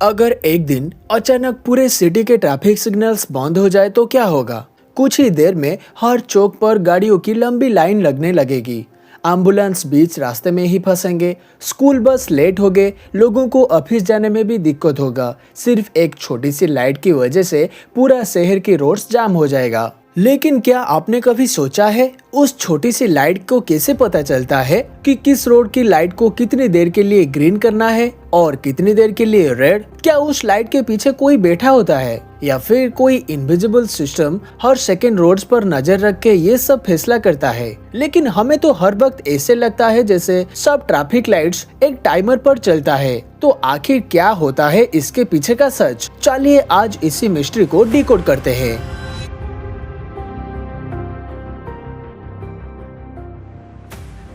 अगर एक दिन अचानक पूरे सिटी के ट्रैफिक सिग्नल्स बंद हो जाए तो क्या होगा। कुछ ही देर में हर चौक पर गाड़ियों की लंबी लाइन लगने लगेगी। एम्बुलेंस बीच रास्ते में ही फंसेंगे, स्कूल बस लेट हो गए, लोगों को ऑफिस जाने में भी दिक्कत होगा। सिर्फ एक छोटी सी लाइट की वजह से पूरा शहर की रोड्स जाम हो जाएगा। लेकिन क्या आपने कभी सोचा है उस छोटी सी लाइट को कैसे पता चलता है कि किस रोड की लाइट को कितनी देर के लिए ग्रीन करना है और कितनी देर के लिए रेड? क्या उस लाइट के पीछे कोई बैठा होता है या फिर कोई इनविजिबल सिस्टम हर सेकंड रोड्स पर नजर रख के ये सब फैसला करता है? लेकिन हमें तो हर वक्त ऐसे लगता है जैसे सब ट्रैफिक लाइट्स एक टाइमर पर चलता है। तो आखिर क्या होता है इसके पीछे का सच? चलिए आज इसी मिस्ट्री को डिकोड करते हैं।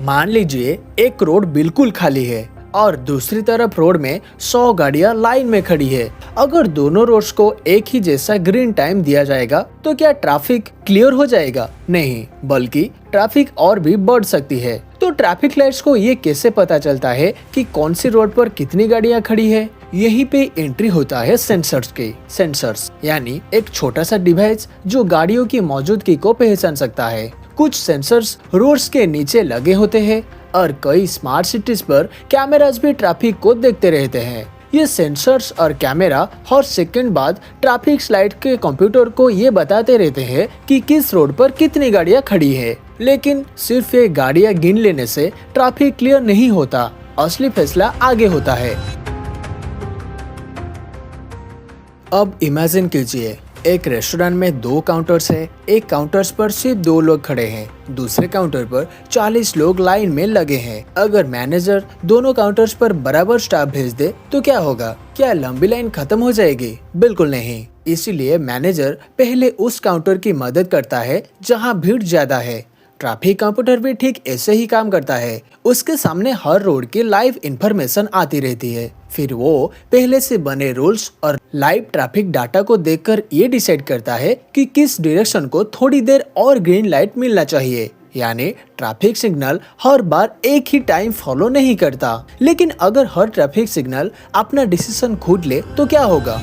मान लीजिए एक रोड बिल्कुल खाली है और दूसरी तरफ रोड में 100 गाड़ियां लाइन में खड़ी है। अगर दोनों रोड्स को एक ही जैसा ग्रीन टाइम दिया जाएगा तो क्या ट्रैफिक क्लियर हो जाएगा? नहीं, बल्कि ट्रैफिक और भी बढ़ सकती है। तो ट्रैफिक लाइट्स को ये कैसे पता चलता है कि कौन सी रोड पर कितनी गाड़ियां खड़ी है? यहीं पे एंट्री होता है सेंसर्स यानी एक छोटा सा डिवाइस जो गाड़ियों की मौजूदगी को पहचान सकता है। कुछ सेंसर्स रोड्स के नीचे लगे होते हैं और कई स्मार्ट सिटीज पर कैमरास भी ट्रैफिक को देखते रहते हैं। ये सेंसर्स और कैमरा हर सेकंड बाद ट्रैफिक लाइट के कंप्यूटर को ये बताते रहते हैं कि किस रोड पर कितनी गाड़ियां खड़ी है। लेकिन सिर्फ ये गाड़ियां गिन लेने से ट्रैफिक क्लियर नहीं होता, असली फैसला आगे होता है। अब इमेजिन कीजिए एक रेस्टोरेंट में 2 काउंटर्स है। एक काउंटर्स पर सिर्फ 2 लोग खड़े हैं, दूसरे काउंटर पर 40 लोग लाइन में लगे हैं। अगर मैनेजर दोनों काउंटर्स पर बराबर स्टाफ भेज दे तो क्या होगा? क्या लंबी लाइन खत्म हो जाएगी? बिल्कुल नहीं। इसीलिए मैनेजर पहले उस काउंटर की मदद करता है जहां भीड़ ज्यादा है। ट्रैफिक कंप्यूटर भी ठीक ऐसे ही काम करता है। उसके सामने हर रोड की लाइव इंफॉर्मेशन आती रहती है। फिर वो पहले से बने रूल्स और लाइव ट्रैफिक डाटा को देखकर ये डिसाइड करता है कि किस डायरेक्शन को थोड़ी देर और ग्रीन लाइट मिलना चाहिए। यानी ट्रैफिक सिग्नल हर बार एक ही टाइम फॉलो नहीं करता। लेकिन अगर हर ट्रैफिक सिग्नल अपना डिसीजन खुद ले तो क्या होगा?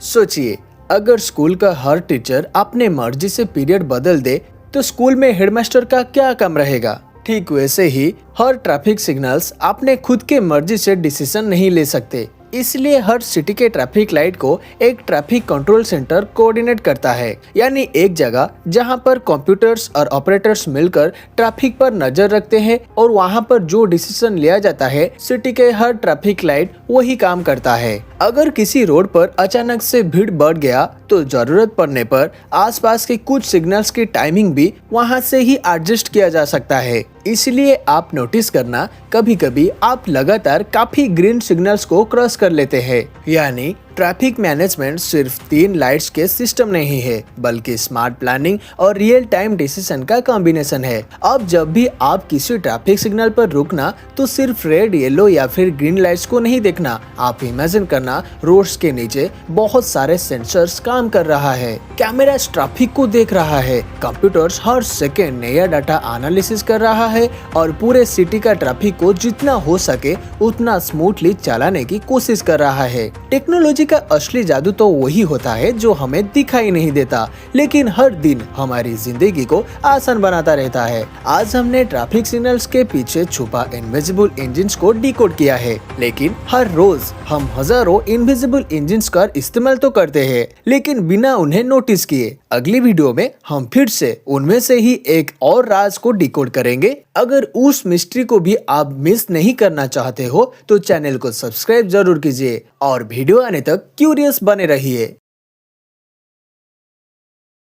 सोचिए, अगर स्कूल का हर टीचर अपने मर्जी से पीरियड बदल दे तो स्कूल में हेडमास्टर का क्या काम रहेगा? ठीक वैसे ही हर ट्रैफिक सिग्नल्स अपने खुद के मर्जी से डिसीजन नहीं ले सकते। इसलिए हर सिटी के ट्रैफिक लाइट को एक ट्रैफिक कंट्रोल सेंटर कोऑर्डिनेट करता है। यानी एक जगह जहां पर कंप्यूटर्स और ऑपरेटर्स मिलकर ट्रैफिक पर नजर रखते हैं और वहां पर जो डिसीजन लिया जाता है सिटी के हर ट्रैफिक लाइट वही काम करता है। अगर किसी रोड पर अचानक से भीड़ बढ़ गया तो जरूरत पड़ने पर आसपास के कुछ सिग्नल्स की टाइमिंग भी वहां से ही एडजस्ट किया जा सकता है। इसलिए आप नोटिस करना, कभी कभी आप लगातार काफी ग्रीन सिग्नल्स को क्रॉस कर लेते हैं। यानी ट्रैफिक मैनेजमेंट सिर्फ 3 लाइट्स के सिस्टम नहीं है, बल्कि स्मार्ट प्लानिंग और रियल टाइम डिसीजन का कॉम्बिनेशन है। अब जब भी आप किसी ट्रैफिक सिग्नल पर रुकना तो सिर्फ रेड, येलो या फिर ग्रीन लाइट्स को नहीं देखना। आप इमेजिन करना, रोड्स के नीचे बहुत सारे सेंसर्स काम कर रहा है, कैमरा ट्रैफिक को देख रहा है, कंप्यूटर्स हर सेकेंड नया डाटा एनालिसिस कर रहा है और पूरे सिटी का ट्रैफिक को जितना हो सके उतना स्मूथली चलाने की कोशिश कर रहा है। टेक्नोलॉजी का असली जादू तो वही होता है जो हमें दिखाई नहीं देता, लेकिन हर दिन हमारी जिंदगी को आसान बनाता रहता है। आज हमने ट्रैफिक सिग्नल्स के पीछे छुपा इनविजिबल इंजिन्स को डिकोड किया है, लेकिन हर रोज हम हजारों इनविजिबल इंजिन्स का इस्तेमाल तो करते हैं, लेकिन बिना उन्हें नोटिस किए। अगली वीडियो में हम फिर से उनमें से ही एक और राज को डिकोड करेंगे। अगर उस मिस्ट्री को भी आप मिस नहीं करना चाहते हो तो चैनल को सब्सक्राइब जरूर कीजिए और वीडियो आने तक क्यूरियस बने रहिए।